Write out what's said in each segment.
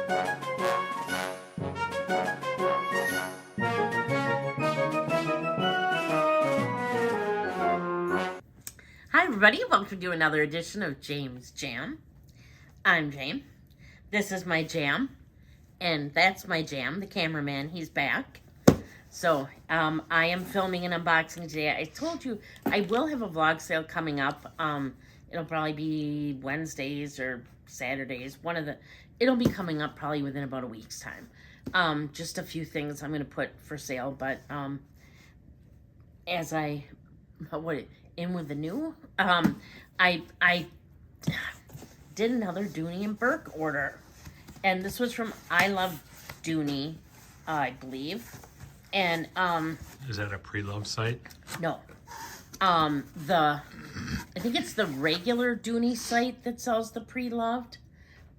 Hi everybody, welcome to another edition of Jame's Jam. I'm Jame. This is my Jam, and that's my Jam, the cameraman. He's back. So, I am filming an unboxing today. I told you I will have a vlog sale coming up. It'll probably be Wednesdays or Saturdays. It'll be coming up probably within about a week's time. Just a few things I'm going to put for sale, but as I, in with the new, I did another Dooney Bourke order, and this was from I Love Dooney, I believe. And is that a pre-loved site? No. I think it's the regular Dooney site that sells the pre-loved.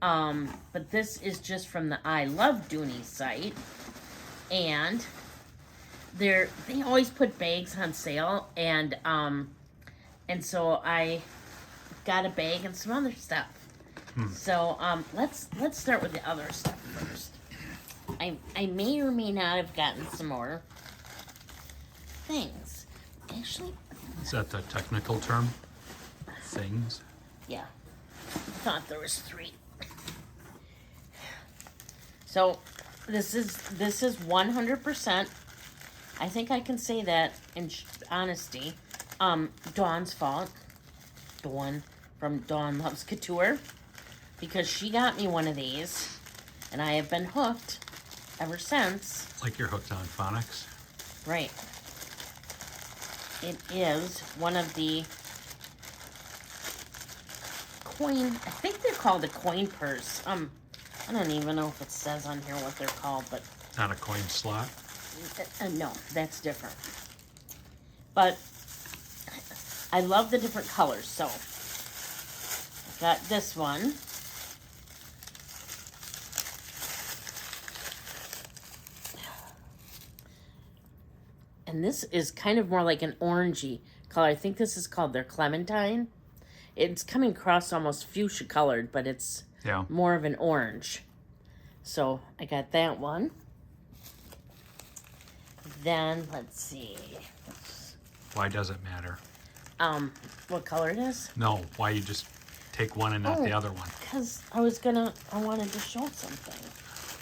But this is just from the I Love Dooney site. And they always put bags on sale, and so I got a bag and some other stuff. So let's start with the other stuff first. I may or may not have gotten some more things. Actually, is that the technical term? Things? Yeah. I thought there was 3. So this is 100%. I think I can say that in honesty. Dawn's fault. Dawn from Dawn Loves Couture, because she got me one of these, and I have been hooked ever since. Like you're hooked on phonics? Right. It is one of the coin, I think they're called a coin purse. I don't even know if it says on here what they're called, but... Not a coin slot? No, that's different. But I love the different colors, so I got this one. And this is kind of more like an orangey color. I think this is called their Clementine. It's coming across almost fuchsia colored, but it's more of an orange. So I got that one. Then, let's see. Why does it matter? What color it is? No, why you just take one and not the other one? Because I wanted to show something.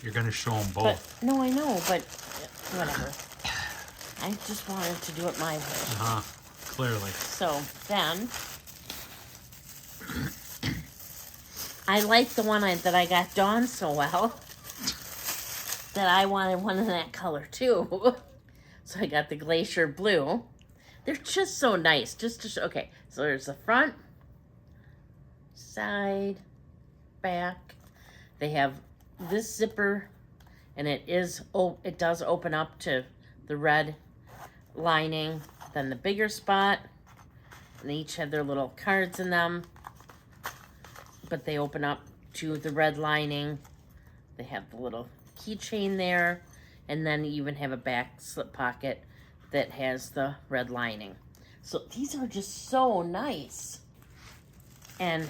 You're going to show them both. But, no, I know, but whatever. I just wanted to do it my way. Clearly. So, then, I like the one that I got Dawn so well that I wanted one in that color too. So I got the Glacier Blue. They're just so nice. Just to show. Okay, so there's the front, side, back. They have this zipper, and it does open up to the red lining. Then the bigger spot, and they each have their little cards in them, but they open up to the red lining. They have the little keychain there, and then you even have a back slip pocket that has the red lining. So these are just so nice. And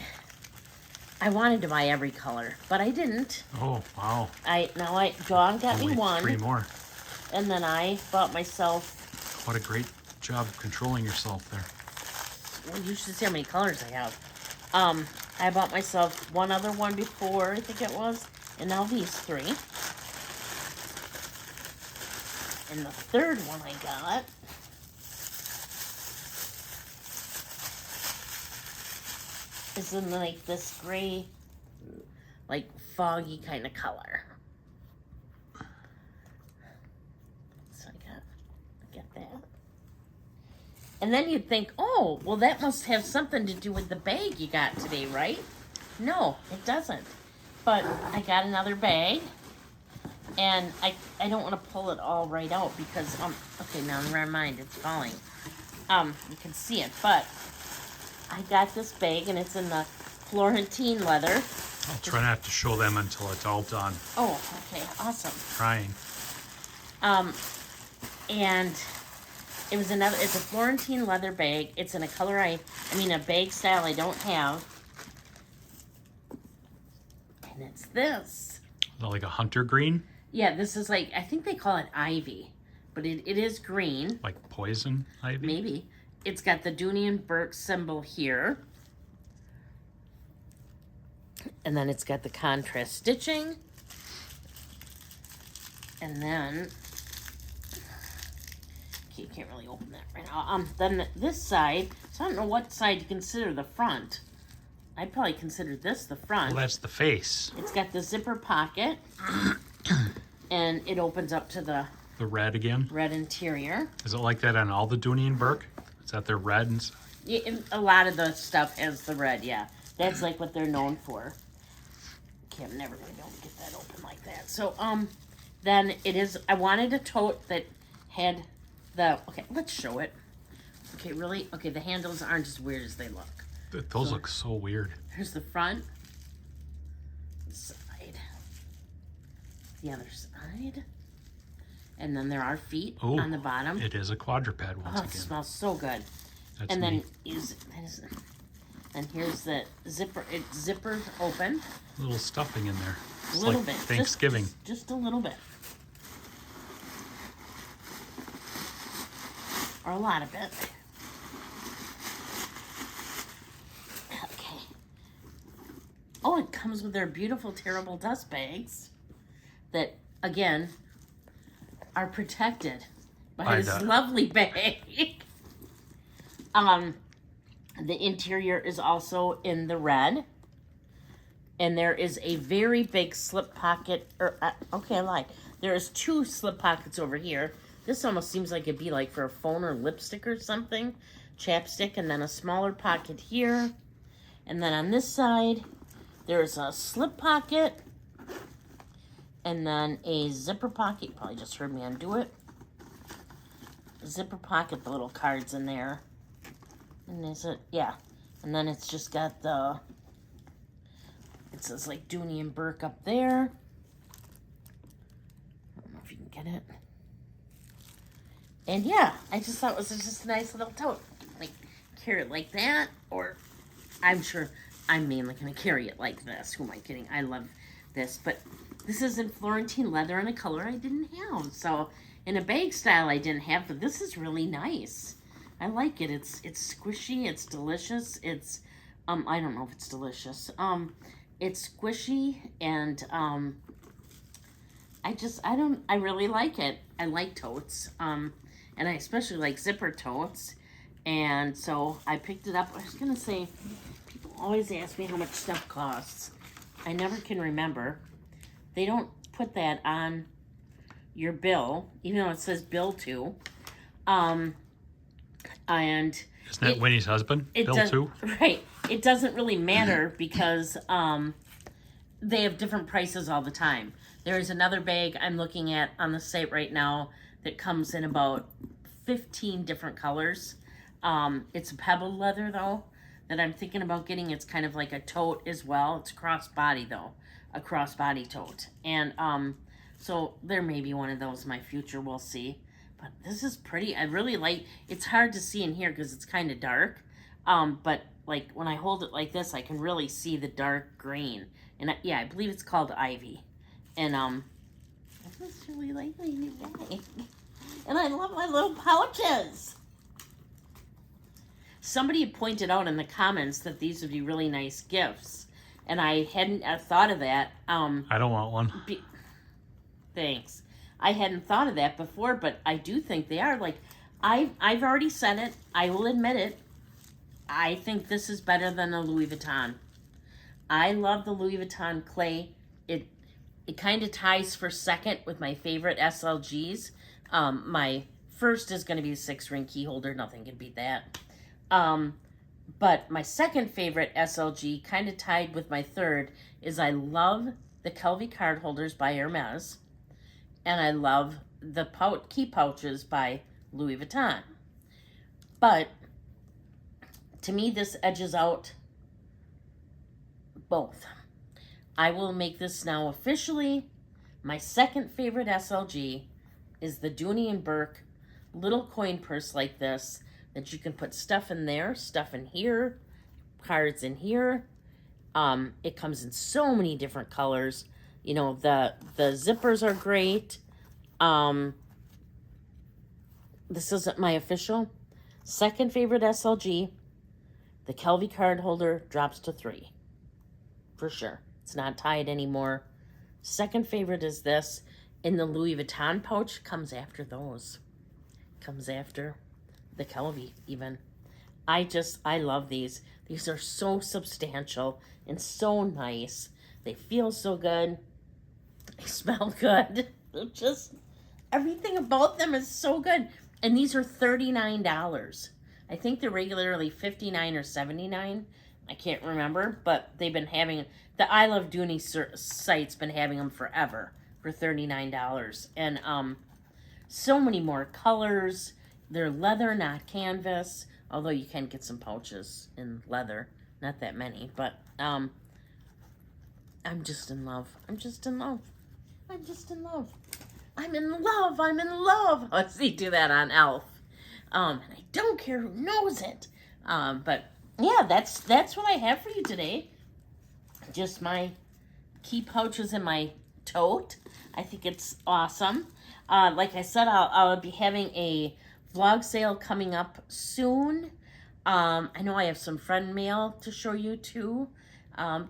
I wanted to buy every color, but I didn't. Oh, wow. Dawn got me one. 3 more. And then I bought myself... What a great job of controlling yourself there. Well, you should see how many colors I have. I bought myself one other one before, I think it was, and now these 3. And the third one I got is in like this gray, like foggy kind of color. So I got that. And then you'd think, oh, well, that must have something to do with the bag you got today, right? No, it doesn't. But I got another bag, and I don't want to pull it all right out because, okay, now never mind, it's falling. You can see it, but I got this bag, and it's in the Florentine leather. I'll try not to show them until it's all done. Oh, okay, awesome. Trying. And it's a Florentine leather bag. It's in a color a bag style I don't have. And it's this. Is that like a hunter green? Yeah, this is like, I think they call it ivy, but it is green. Like poison ivy? Maybe. It's got the Dooney Bourke symbol here. And then it's got the contrast stitching. And then, okay, you can't really open that right now. Then this side, so I don't know what side you consider the front. I'd probably consider this the front. Well, that's the face. It's got the zipper pocket. And it opens up to the red again. Red interior. Is it like that on all the Dooney Bourke? Is that their red? Yeah, a lot of the stuff has the red, yeah. That's like what they're known for. Okay, I'm never going to be able to get that open like that. So, then it is, I wanted a tote that had the, okay, let's show it. Okay, really? Okay, the handles aren't as weird as they look. Those look so weird. Here's the front. Side. The other side. And then there are feet on the bottom. It is a quadruped once again. It smells so good. That's and then neat. And here's the zipper. It's zipper open. A little stuffing in there. A little bit. Thanksgiving. Just a little bit. Or a lot of it. Okay. Oh, it comes with their beautiful, terrible dust bags that, again, are protected by this lovely bag. The interior is also in the red. And there is a very big slip pocket, there is 2 slip pockets over here. This almost seems like it'd be like for a phone or lipstick or something. Chapstick, and then a smaller pocket here. And then on this side, there's a slip pocket. And then a zipper pocket. You probably just heard me undo it. Zipper pocket, the little cards in there. And is it? Yeah. And then it's just got the, it says like Dooney and Bourke up there. I don't know if you can get it. And yeah, I just thought it was just a nice little tote. Like, carry it like that, or I'm sure I'm mainly going to carry it like this. Who am I kidding? I love this, but this is in Florentine leather in a color I didn't have. So in a bag style I didn't have, but this is really nice. I like it. It's squishy. It's delicious. It's, I don't know if it's delicious. It's squishy, and I really like it. I like totes. And I especially like zipper totes. And so I picked it up. I was going to say, people always ask me how much stuff costs. I never can remember. They don't put that on your bill, even though it says bill to. And isn't that Winnie's husband? Bill too? Right. It doesn't really matter because they have different prices all the time. There is another bag I'm looking at on the site right now that comes in about 15 different colors. It's a pebbled leather though that I'm thinking about getting. It's kind of like a tote as well. It's crossbody though, a crossbody tote. And so there may be one of those in my future. We'll see. But this is pretty. I really like. It's hard to see in here because it's kind of dark. But like when I hold it like this, I can really see the dark green. And I believe it's called Ivy. And this is really like my new bag. And I love my little pouches. Somebody had pointed out in the comments that these would be really nice gifts. And I hadn't thought of that. I don't want one. Thanks. I hadn't thought of that before, but I do think they are. Like, I've already said it. I will admit it. I think this is better than a Louis Vuitton. I love the Louis Vuitton clay. It kind of ties for second with my favorite SLGs. My first is going to be the 6-ring key holder. Nothing can beat that. But my second favorite SLG, kind of tied with my third, is I love the Kelvy card holders by Hermes. And I love the key pouches by Louis Vuitton. But to me, this edges out both. I will make this now officially. My second favorite SLG is the Dooney Bourke little coin purse like this that you can put stuff in there, stuff in here, cards in here. It comes in so many different colors. You know, the zippers are great. This isn't my official. Second favorite SLG. The Kelvy card holder drops to 3. For sure. It's not tied anymore. Second favorite is this. And the Louis Vuitton pouch comes after those. Comes after the Kelvy even. I love these. These are so substantial and so nice. They feel so good. They smell good. Just everything about them is so good. And these are $39. I think they're regularly $59 or $79. I can't remember, but they've been having, the I Love Dooney site's been having them forever for $39. And so many more colors. They're leather, not canvas, although you can get some pouches in leather. Not that many, but I'm just in love. I'm just in love. I'm just in love. I'm in love. I'm in love. Let's see, do that on Elf. And I don't care who knows it. But yeah, that's what I have for you today. Just my key pouches in my tote. I think it's awesome. Like I said, I'll be having a vlog sale coming up soon. I know I have some friend mail to show you too.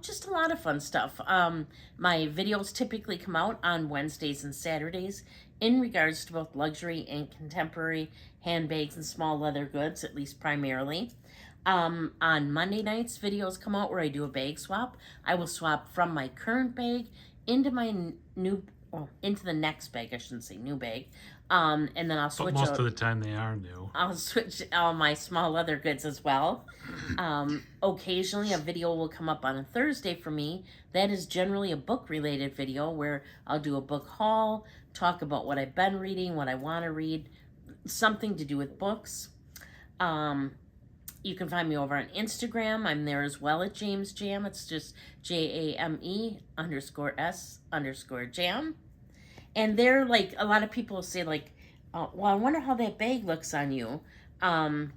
Just a lot of fun stuff. My videos typically come out on Wednesdays and Saturdays in regards to both luxury and contemporary handbags and small leather goods, at least primarily. On Monday nights, videos come out where I do a bag swap. I will swap from my current bag into my into the next bag, I shouldn't say new bag. And then I'll switch. But most of the time they are new. I'll switch all my small leather goods as well. Occasionally a video will come up on a Thursday for me. That is generally a book related video where I'll do a book haul, talk about what I've been reading, what I want to read, something to do with books. You can find me over on Instagram. I'm there as well at James Jam. It's just JAME_S_Jam. And they're like, a lot of people say like, well, I wonder how that bag looks on you. And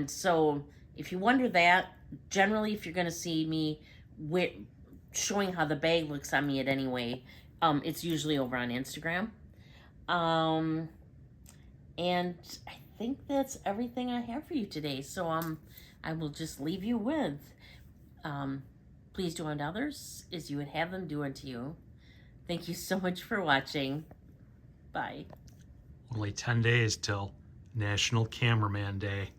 so if you wonder that, generally if you're going to see me showing how the bag looks on me at any way, it's usually over on Instagram. And I think that's everything I have for you today. So I will just leave you with, please do unto others as you would have them do unto you. Thank you so much for watching. Bye. Only 10 days till National Cameraman Day.